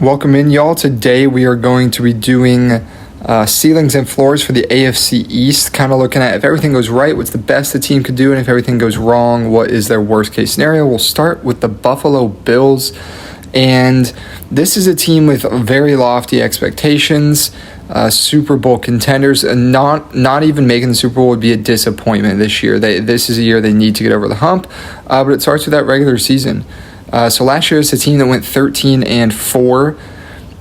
Welcome in, y'all. Today we are going to be doing ceilings and floors for the AFC East, kind of looking at if everything goes right, what's the best the team could do, and if everything goes wrong, what is their worst case scenario. We'll start with the Buffalo Bills, and this is a team with very lofty expectations, Super Bowl contenders, and not even making the Super Bowl would be a disappointment this year. This is a year they need to get over the hump, but it starts with that regular season. So last year it's a team that went 13-4,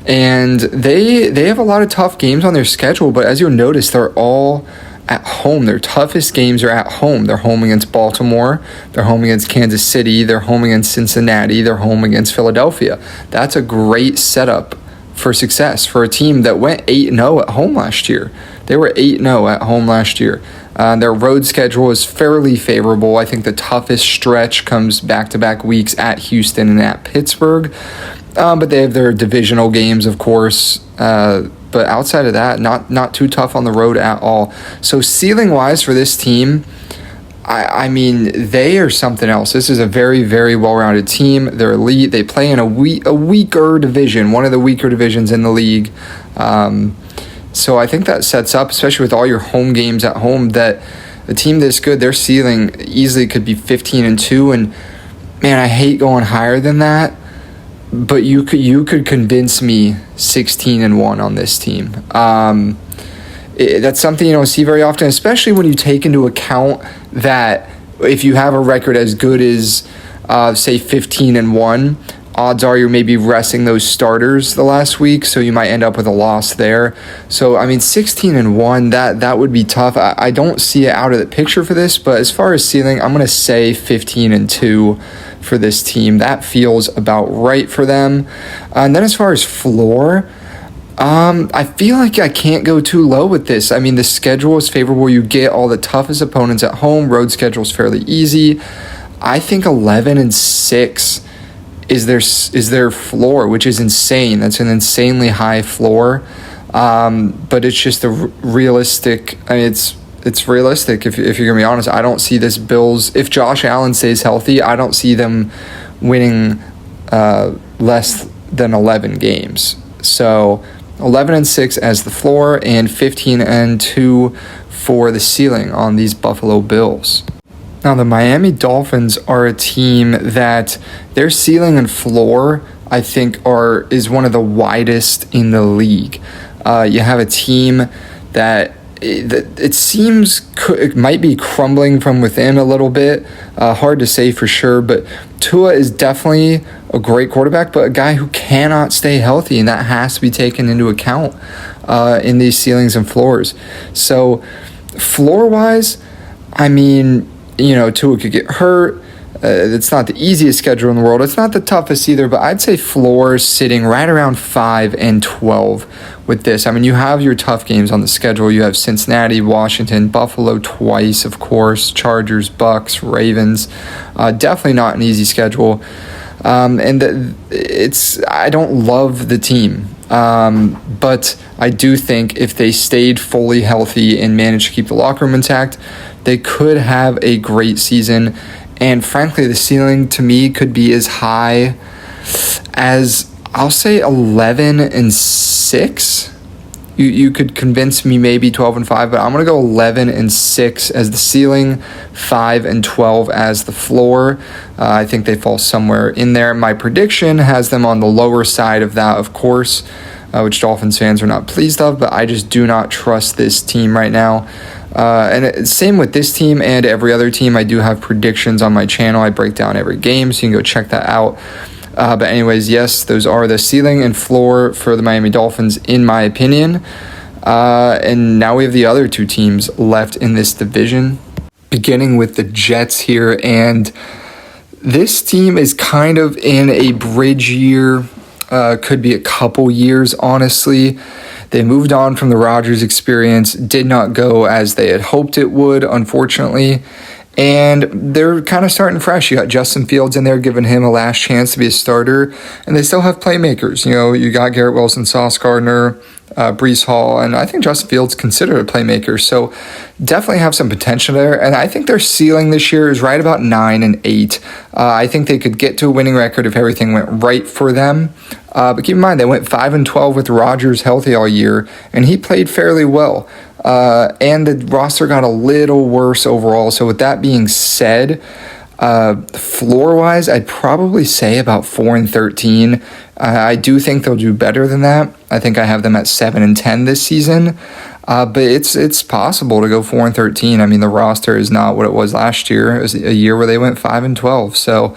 and they have a lot of tough games on their schedule, but as you'll notice, they're all at home. Their toughest games are at home. They're home against Baltimore, they're home against Kansas City, they're home against Cincinnati, they're home against Philadelphia. That's a great setup for success for a team that went 8-0 at home last year. They were 8-0 at home last year. Their road schedule is fairly favorable. I think the toughest stretch comes back-to-back weeks at Houston and at Pittsburgh. But they have their divisional games, of course. But outside of that, not too tough on the road at all. So ceiling-wise for this team, I mean, they are something else. This is a very, very well-rounded team. They're elite. They play in a weaker division, one of the weaker divisions in the league. So I think that sets up, especially with all your home games at home, that a team this good, their ceiling easily could be 15-2. And man, I hate going higher than that. But you could convince me 16-1 on this team. That's something you don't see very often, especially when you take into account that if you have a record as good as, say, 15-1, odds are you're maybe resting those starters the last week, so you might end up with a loss there. So, I mean, 16-1, that would be tough. I don't see it out of the picture for this, but as far as ceiling, I'm going to say 15-2 for this team. That feels about right for them. And then as far as floor, I feel like I can't go too low with this. I mean, the schedule is favorable. You get all the toughest opponents at home. Road schedule is fairly easy. I think 11-6 is their floor, which is insane. That's an insanely high floor. But it's just a realistic. I mean, it's realistic. If you're gonna be honest, I don't see this Bills. If Josh Allen stays healthy, I don't see them winning less than 11 games. So 11-6 as the floor, and 15-2 for the ceiling on these Buffalo Bills. Now, the Miami Dolphins are a team that their ceiling and floor, I think, is one of the widest in the league. You have a team that it seems it might be crumbling from within a little bit. Hard to say for sure, but Tua is definitely a great quarterback, but a guy who cannot stay healthy, and that has to be taken into account in these ceilings and floors. So floor-wise, I mean, Tua could get hurt. It's not the easiest schedule in the world. It's not the toughest either, but I'd say floor sitting right around 5-12 with this. I mean, you have your tough games on the schedule. You have Cincinnati, Washington, Buffalo twice, of course, Chargers, Bucks, Ravens. Definitely not an easy schedule. I don't love the team. But I do think if they stayed fully healthy and managed to keep the locker room intact, they could have a great season. And frankly, the ceiling to me could be as high as, I'll say, 11-6. You could convince me maybe 12-5, but I'm going to go 11-6 as the ceiling, 5-12 as the floor. I think they fall somewhere in there. My prediction has them on the lower side of that, of course, which Dolphins fans are not pleased of, but I just do not trust this team right now. Same with this team and every other team. I do have predictions on my channel. I break down every game, so you can go check that out. But anyways, yes, those are the ceiling and floor for the Miami Dolphins, in my opinion. And now we have the other two teams left in this division, beginning with the Jets here. And this team is kind of in a bridge year, could be a couple years, honestly. They moved on from the Rodgers experience, did not go as they had hoped it would, unfortunately. And they're kind of starting fresh. You got Justin Fields in there, giving him a last chance to be a starter. And they still have playmakers. You got Garrett Wilson, Sauce Gardner, Breece Hall, and I think Justin Fields considered a playmaker. So definitely have some potential there. And I think their ceiling this year is right about 9-8. I think they could get to a winning record if everything went right for them. But keep in mind, they went 5-12 with Rodgers healthy all year, and he played fairly well. And the roster got a little worse overall. So with that being said, floor-wise, I'd probably say about 4-13. I do think they'll do better than that. I think I have them at 7-10 this season. But it's possible to go 4-13. I mean, the roster is not what it was last year. It was a year where they went 5-12. So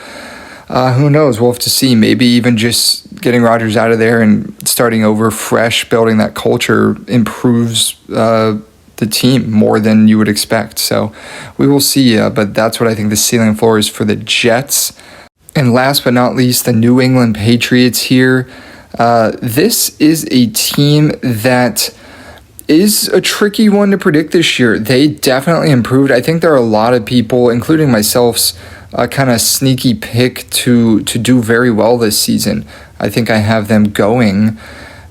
who knows? We'll have to see. Maybe even just getting Rodgers out of there and starting over fresh, building that culture improves the team more than you would expect. So we will see. But that's what I think the ceiling floor is for the Jets. And last but not least, the New England Patriots here. This is a team that is a tricky one to predict this year. They definitely improved. I think there are a lot of people, including myself, kind of sneaky pick to do very well this season. I think I have them going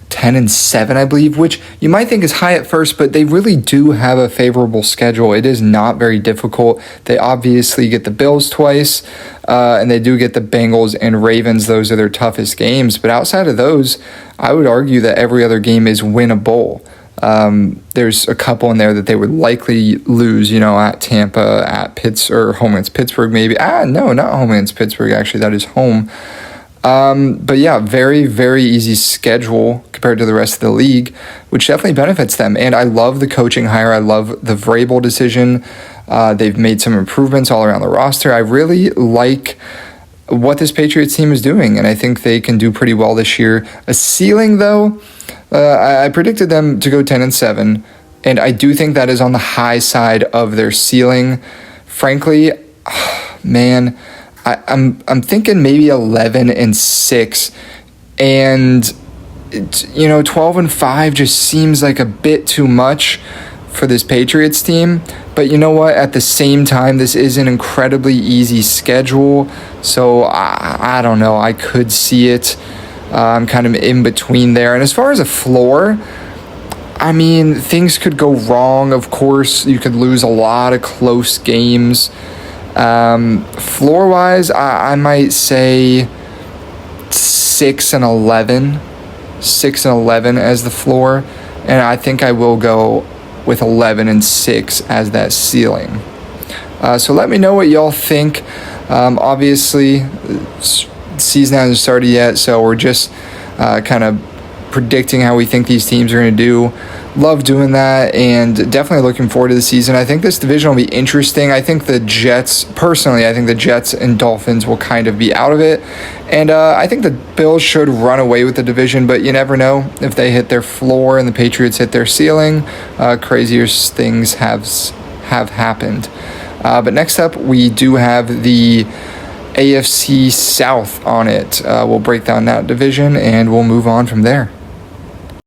10-7, I believe, which you might think is high at first, but they really do have a favorable schedule. It is not very difficult. They obviously get the Bills twice, and they do get the Bengals and Ravens. Those are their toughest games. But outside of those, I would argue that every other game is winnable. There's a couple in there that they would likely lose, at Tampa, at Pittsburgh, or home against Pittsburgh maybe. No, not home against Pittsburgh, actually, that is home. But yeah, very, very easy schedule compared to the rest of the league, which definitely benefits them. And I love the coaching hire. I love the Vrabel decision. They've made some improvements all around the roster. I really like what this Patriots team is doing, and I think they can do pretty well this year. A ceiling, though, I predicted them to go 10-7, and I do think that is on the high side of their ceiling. Frankly, man, I'm thinking maybe 11-6, and 12-5 just seems like a bit too much for this Patriots team. But you know what? At the same time, this is an incredibly easy schedule, so I don't know. I could see it. I'm kind of in between there. And as far as a floor, I mean, things could go wrong. Of course, you could lose a lot of close games. Floor-wise, I might say 6-11. 6-11 as the floor. And I think I will go with 11-6 as that ceiling. So let me know what y'all think. Obviously, season hasn't started yet, so we're just kind of predicting how we think these teams are going to do. Love doing that, and definitely looking forward to the season. I think this division will be interesting. I think the Jets and Dolphins will kind of be out of it, and I think the Bills should run away with the division, but you never know if they hit their floor and the Patriots hit their ceiling. Crazier things have happened. But next up, we do have the AFC South on it. We'll break down that division, and we'll move on from there.